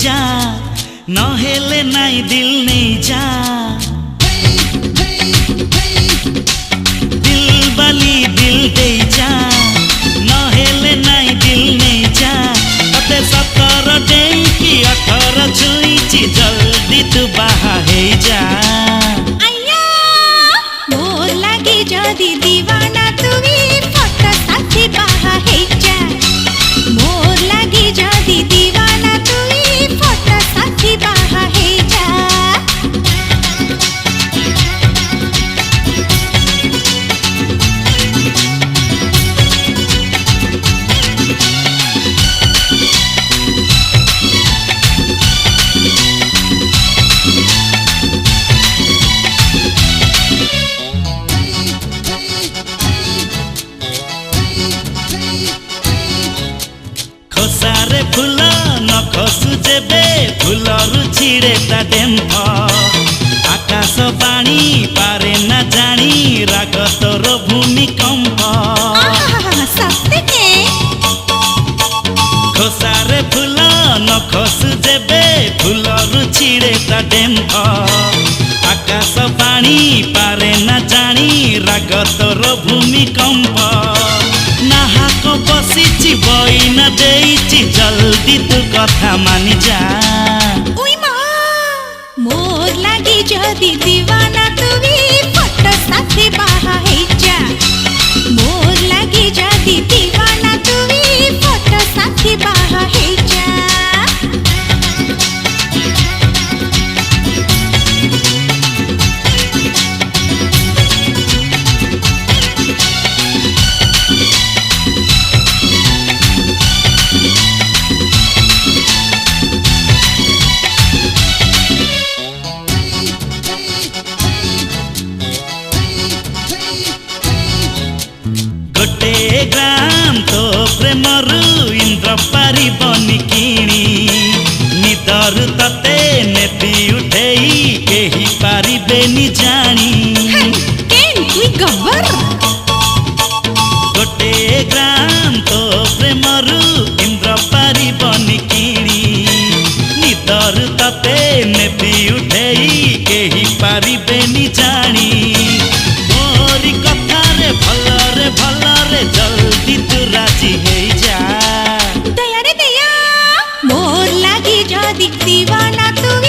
जा नहेले नाई दिल नहीं जा दिल बाली दिल दे जा नहेले नाई दिल नहीं जा अते 17 डेई कि 18 छुईची जल्दी तू बाहा हे जा आया मोर लागे जदी दीवाना तुवी फट साथी बाहा हे जा मोर लागे जदी दीवाना तुवी फट साथी बाहा हे जा खोसारे फूल न खसु जेबे फूलरु छिड़े ता डेम्फ आकाश पानी पारे न जानी राग तोर भूमिकंप खोसारे फूल न खसु जेबे फूलरु छिड़े ता डेम्फ आकाश पानी पारे न जानी राग तोर भूमिकंप नाहाक बसीची बईना देईची जल्दी तू कथा मानी जा ओई मा मोर लागे जदी दीवाना तुवी फट साथी बाहा हे जा मोर लागे जदी दीवाना तुवी फट साथी बाहा हे जा गोटे ग्राम तो प्रेमरु इंद्र पारी बनी किणी निदरु तते नेती उठेई केही पारिबेनी जानी केन तुई गब्बर गोटे ग्राम तो प्रेमरु इंद्र पारी बनी किणी निदरु तते नेती उठेई केही पारिबेनी जानी मोरी कथारे भलरे जल्दी तू राजी हे जा दया रे दया मोर लागे जदी दीवाना तुवी